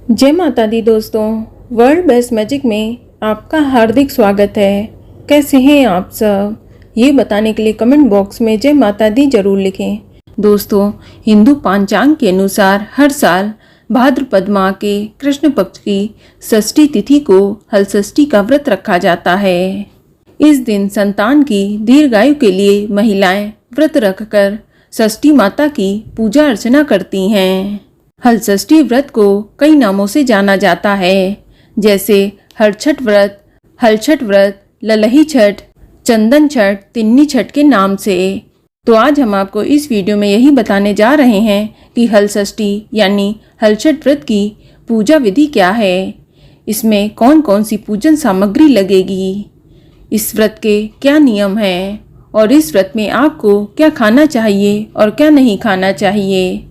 जय माता दी दोस्तों, वर्ल्ड बेस्ट मैजिक में आपका हार्दिक स्वागत है। कैसे हैं आप सब, ये बताने के लिए कमेंट बॉक्स में जय माता दी जरूर लिखें। दोस्तों, हिंदू पंचांग के अनुसार हर साल भाद्रपद माह के कृष्ण पक्ष की षष्ठी तिथि को हल षष्ठी का व्रत रखा जाता है। इस दिन संतान की दीर्घायु के लिए महिलाएं व्रत रखकर षष्ठी माता की पूजा अर्चना करती हैं। हल षष्ठी व्रत को कई नामों से जाना जाता है, जैसे हरछठ व्रत, हलछठ व्रत, ललही छठ, चंदन छठ, तिन्नी छठ के नाम से। तो आज हम आपको इस वीडियो में यही बताने जा रहे हैं कि हल षष्ठी यानी हलछठ व्रत की पूजा विधि क्या है, इसमें कौन कौन सी पूजन सामग्री लगेगी, इस व्रत के क्या नियम हैं और इस व्रत में आपको क्या खाना चाहिए और क्या नहीं खाना चाहिए।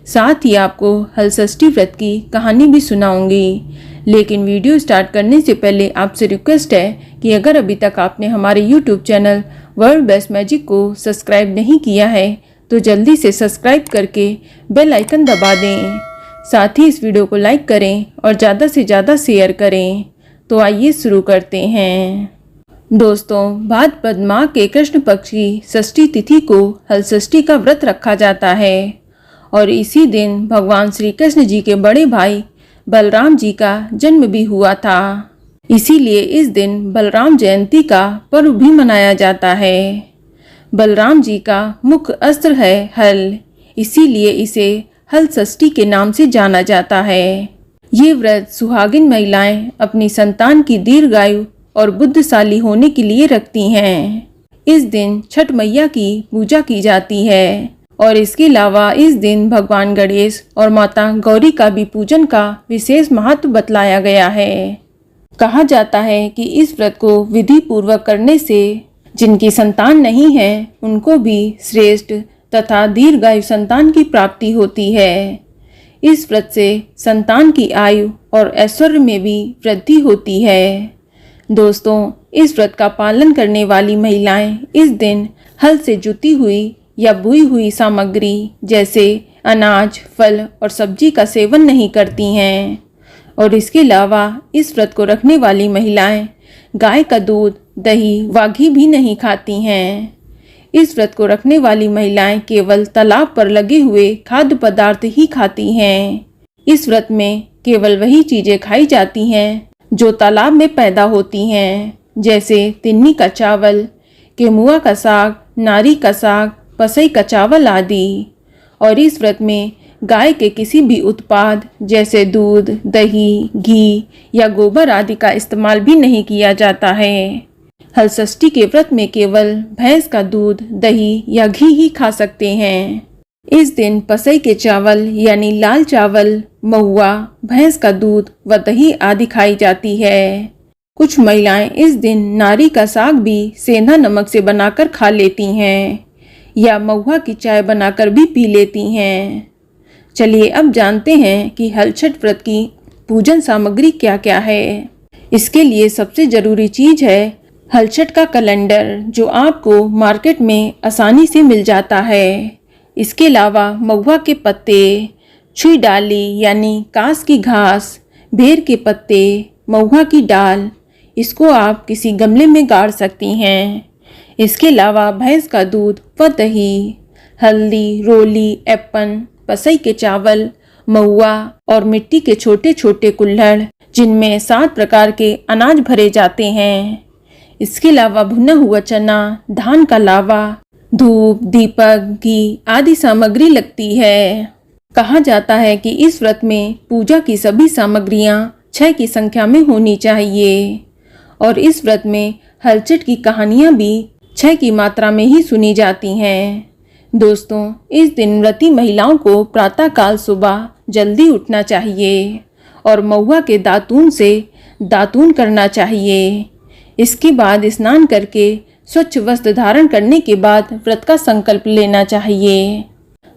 साथ ही आपको हल षष्ठी व्रत की कहानी भी सुनाऊंगी। लेकिन वीडियो स्टार्ट करने से पहले आपसे रिक्वेस्ट है कि अगर अभी तक आपने हमारे YouTube channel world best magic को सब्सक्राइब नहीं किया है तो जल्दी से सब्सक्राइब करके बेल आइकन दबा दें। साथ ही इस वीडियो को लाइक करें और ज़्यादा से ज़्यादा शेयर करें। तो आइए शुरू करते हैं। दोस्तों, भाद्रपद माह के कृष्ण पक्ष की षष्ठी तिथि को हल षष्ठी का व्रत रखा जाता है और इसी दिन भगवान श्री कृष्ण जी के बड़े भाई बलराम जी का जन्म भी हुआ था। इसीलिए इस दिन बलराम जयंती का पर्व भी मनाया जाता है। बलराम जी का मुख्य अस्त्र है हल, इसीलिए इसे हल षष्ठी के नाम से जाना जाता है। ये व्रत सुहागिन महिलाएं अपनी संतान की दीर्घायु और बुद्धिशाली होने के लिए रखती हैं। इस दिन छठ मैया की पूजा की जाती है और इसके अलावा इस दिन भगवान गणेश और माता गौरी का भी पूजन का विशेष महत्व बतलाया गया है। कहा जाता है कि इस व्रत को विधि पूर्वक करने से जिनकी संतान नहीं है उनको भी श्रेष्ठ तथा दीर्घायु संतान की प्राप्ति होती है। इस व्रत से संतान की आयु और ऐश्वर्य में भी वृद्धि होती है। दोस्तों, इस व्रत का पालन करने वाली महिलाएं इस दिन हल से जुती हुई या बोई हुई सामग्री जैसे अनाज, फल और सब्जी का सेवन नहीं करती हैं और इसके अलावा इस व्रत को रखने वाली महिलाएं गाय का दूध, दही व घी भी नहीं खाती हैं। इस व्रत को रखने वाली महिलाएं केवल तालाब पर लगे हुए खाद्य पदार्थ ही खाती हैं। इस व्रत में केवल वही चीजें खाई जाती हैं जो तालाब में पैदा होती हैं, जैसे तिन्नी का चावल, केमुआ का साग, नारी का साग, पसई का चावल आदि। और इस व्रत में गाय के किसी भी उत्पाद जैसे दूध, दही, घी या गोबर आदि का इस्तेमाल भी नहीं किया जाता है। हल षष्ठी के व्रत में केवल भैंस का दूध, दही या घी ही खा सकते हैं। इस दिन पसई के चावल यानी लाल चावल, महुआ, भैंस का दूध व दही आदि खाई जाती है। कुछ महिलाएं इस दिन नारी का साग भी सेंधा नमक से बनाकर खा लेती हैं या महुआ की चाय बनाकर भी पी लेती हैं। चलिए अब जानते हैं कि हलछठ व्रत की पूजन सामग्री क्या क्या है। इसके लिए सबसे जरूरी चीज है हलछठ का कैलेंडर, जो आपको मार्केट में आसानी से मिल जाता है। इसके अलावा महुआ के पत्ते, छुई डाली यानी कास की घास, बेर के पत्ते, महुआ की डाल, इसको आप किसी गमले में गाड़ सकती हैं। इसके अलावा भैंस का दूध व दही, हल्दी, रोली, एप्पन, पसई के चावल, महुआ और मिट्टी के छोटे छोटे कुल्हड़ जिनमें 7 प्रकार के अनाज भरे जाते हैं। इसके अलावा भुना हुआ चना, धान का लावा, धूप, दीपक, घी आदि सामग्री लगती है। कहा जाता है कि इस व्रत में पूजा की सभी सामग्रियां 6 की संख्या में होनी चाहिए और इस व्रत में हलछठ की कहानियां भी 6 की मात्रा में ही सुनी जाती हैं। दोस्तों, इस दिन व्रती महिलाओं को प्रातःकाल सुबह जल्दी उठना चाहिए और महुआ के दातून से दातून करना चाहिए। इसके बाद स्नान करके स्वच्छ वस्त्र धारण करने के बाद व्रत का संकल्प लेना चाहिए।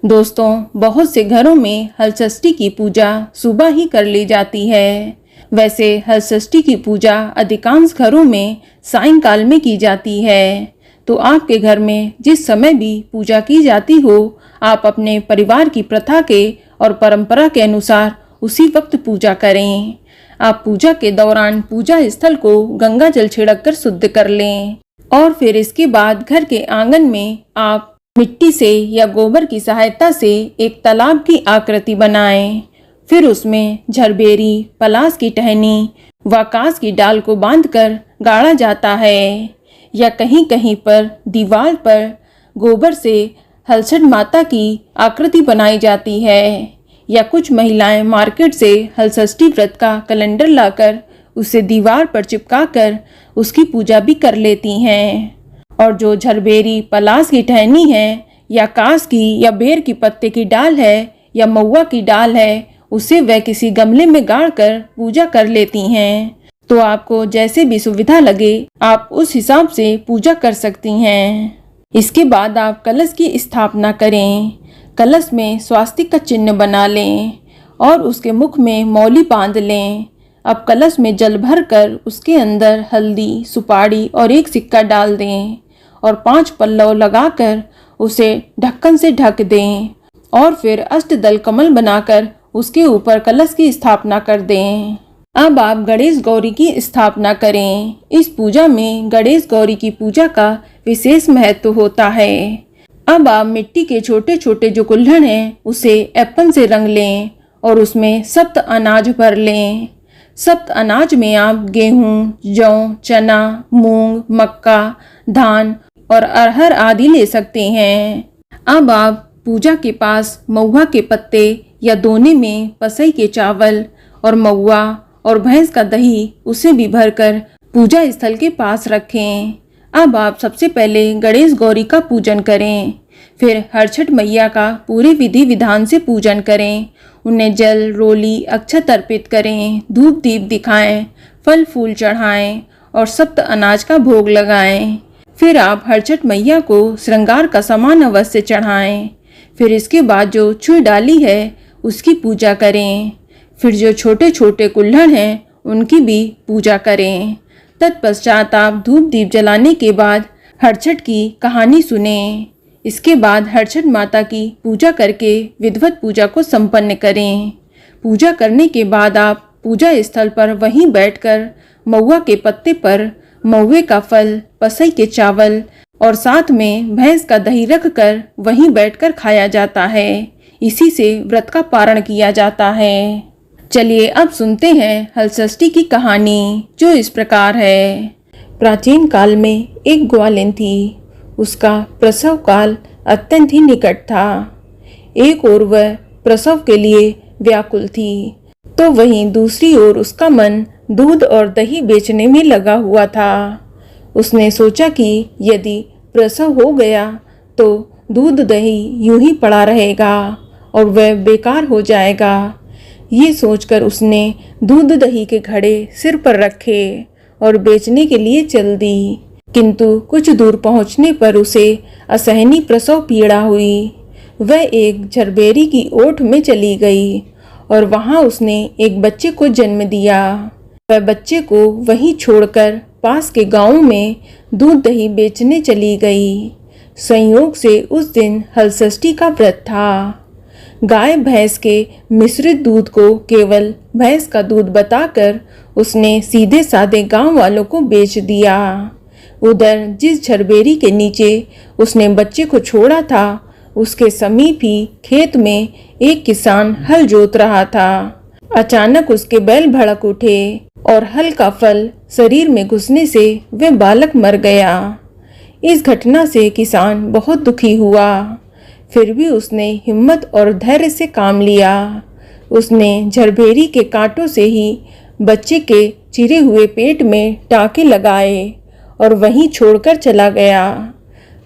दोस्तों, बहुत से घरों में हल षष्ठी की पूजा सुबह ही कर ली जाती है। वैसे हल षष्ठी की पूजा अधिकांश घरों में सायंकाल में की जाती है। तो आपके घर में जिस समय भी पूजा की जाती हो, आप अपने परिवार की प्रथा के और परंपरा के अनुसार उसी वक्त पूजा करें। आप पूजा के दौरान पूजा स्थल को गंगा जल छिड़ककर शुद्ध कर लें और फिर इसके बाद घर के आंगन में आप मिट्टी से या गोबर की सहायता से एक तालाब की आकृति बनाएं। फिर उसमें झरबेरी, पलास की टहनी व कांस की डाल को बांधकर गाड़ा जाता है, या कहीं कहीं पर दीवार पर गोबर से हलचट माता की आकृति बनाई जाती है, या कुछ महिलाएं मार्केट से हलषष्ठी व्रत का कैलेंडर लाकर उसे दीवार पर चिपकाकर उसकी पूजा भी कर लेती हैं। और जो झरबेरी, पलास की टहनी है, या कांस की या बेर की पत्ते की डाल है, या महुआ की डाल है, उसे वह किसी गमले में गाड़कर पूजा कर लेती हैं। तो आपको जैसे भी सुविधा लगे आप उस हिसाब से पूजा कर सकती हैं। इसके बाद आप कलश की स्थापना करें। कलश में स्वास्तिक का चिन्ह बना लें और उसके मुख में मौली बांध लें। अब कलश में जल भरकर उसके अंदर हल्दी, सुपारी और एक सिक्का डाल दें और 5 पल्लव लगाकर उसे ढक्कन से ढक दें और फिर अष्टदल कमल बनाकर उसके ऊपर कलश की स्थापना कर दें। अब आप गणेश गौरी की स्थापना करें। इस पूजा में गणेश गौरी की पूजा का विशेष महत्व होता है। अब आप मिट्टी के छोटे छोटे जो कुल्हड़ हैं उसे एप्पन से रंग लें और उसमें सप्त अनाज भर लें। सप्त अनाज में आप गेहूं, जौ, चना, मूंग, मक्का, धान और अरहर आदि ले सकते हैं। अब आप पूजा के पास महुआ के पत्ते या दोने में पसई के चावल और महुआ और भैंस का दही उसे भी भरकर पूजा स्थल के पास रखें। अब आप सबसे पहले गणेश गौरी का पूजन करें, फिर हरछठ मैया का पूरे विधि विधान से पूजन करें। उन्हें जल, रोली, अक्षत अर्पित करें, धूप दीप दिखाएं, फल फूल चढ़ाएं और सप्त अनाज का भोग लगाएं। फिर आप हरछठ मैया को श्रृंगार का सामान अवश्य चढ़ाएं। फिर इसके बाद जो छुई डाली है उसकी पूजा करें। फिर जो छोटे छोटे कुल्हड़ हैं उनकी भी पूजा करें। तत्पश्चात आप धूप दीप जलाने के बाद हरछठ की कहानी सुने। इसके बाद हरछठ माता की पूजा करके विधिवत पूजा को संपन्न करें। पूजा करने के बाद आप पूजा स्थल पर वहीं बैठकर महुआ के पत्ते पर महुए का फल, पसई के चावल और साथ में भैंस का दही रख कर वहीं बैठकर खाया जाता है। इसी से व्रत का पारण किया जाता है। चलिए अब सुनते हैं हलषष्ठी की कहानी, जो इस प्रकार है। प्राचीन काल में एक ग्वालिन थी। उसका प्रसव काल अत्यंत ही निकट था। एक ओर वह प्रसव के लिए व्याकुल थी, तो वहीं दूसरी ओर उसका मन दूध और दही बेचने में लगा हुआ था। उसने सोचा कि यदि प्रसव हो गया तो दूध दही यूं ही पड़ा रहेगा और वह बेकार हो जाएगा। ये सोचकर उसने दूध दही के घड़े सिर पर रखे और बेचने के लिए चल दी। किंतु कुछ दूर पहुंचने पर उसे असहनीय प्रसव पीड़ा हुई। वह एक झरबेरी की ओट में चली गई और वहां उसने एक बच्चे को जन्म दिया। वह बच्चे को वहीं छोड़कर पास के गांव में दूध दही बेचने चली गई। संयोग से उस दिन हलषष्ठी का व्रत था। गाय भैंस के मिश्रित दूध को केवल भैंस का दूध बताकर उसने सीधे साधे गांव वालों को बेच दिया। उधर जिस झरबेरी के नीचे उसने बच्चे को छोड़ा था उसके समीप ही खेत में एक किसान हल जोत रहा था। अचानक उसके बैल भड़क उठे और हल का फल शरीर में घुसने से वह बालक मर गया। इस घटना से किसान बहुत दुखी हुआ, फिर भी उसने हिम्मत और धैर्य से काम लिया। उसने झरबेरी के कांटों से ही बच्चे के चिरे हुए पेट में टाँके लगाए और वहीं छोड़कर चला गया।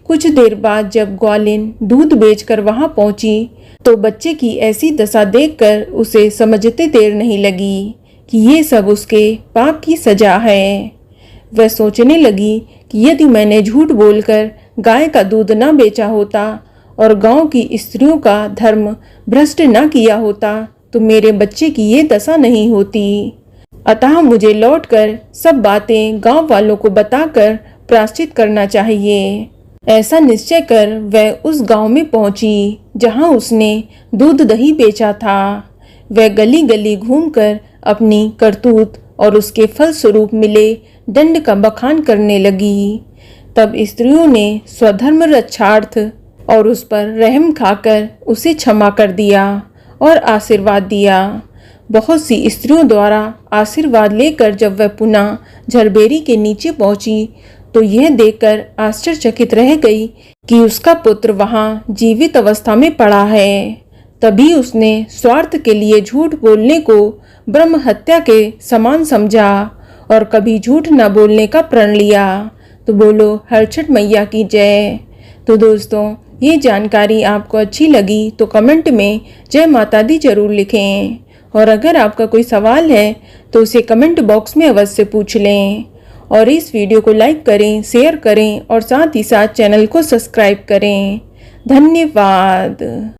कुछ देर बाद जब ग्वालिन दूध बेचकर वहां पहुंची तो बच्चे की ऐसी दशा देखकर उसे समझते देर नहीं लगी कि ये सब उसके पाप की सजा है। वह सोचने लगी कि यदि मैंने झूठ बोलकर गाय का दूध न बेचा होता और गांव की स्त्रियों का धर्म भ्रष्ट न किया होता तो मेरे बच्चे की ये दशा नहीं होती। अतः मुझे लौटकर सब बातें गांव वालों को बताकर प्रायश्चित करना चाहिए। ऐसा निश्चय कर वह उस गांव में पहुंची जहां उसने दूध दही बेचा था। वह गली गली घूमकर अपनी करतूत और उसके फलस्वरूप मिले दंड का बखान करने लगी। तब स्त्रियों ने स्वधर्म रक्षार्थ और उस पर रहम खाकर उसे क्षमा कर दिया और आशीर्वाद दिया। बहुत सी स्त्रियों द्वारा आशीर्वाद लेकर जब वह पुनः झरबेरी के नीचे पहुंची तो यह देखकर आश्चर्यचकित रह गई कि उसका पुत्र वहां जीवित अवस्था में पड़ा है। तभी उसने स्वार्थ के लिए झूठ बोलने को ब्रह्म हत्या के समान समझा और कभी झूठ न बोलने का प्रण लिया। तो बोलो हरछठ मैया की जय। तो दोस्तों, ये जानकारी आपको अच्छी लगी तो कमेंट में जय माता दी जरूर लिखें, और अगर आपका कोई सवाल है तो उसे कमेंट बॉक्स में अवश्य पूछ लें, और इस वीडियो को लाइक करें, शेयर करें और साथ ही साथ चैनल को सब्सक्राइब करें। धन्यवाद।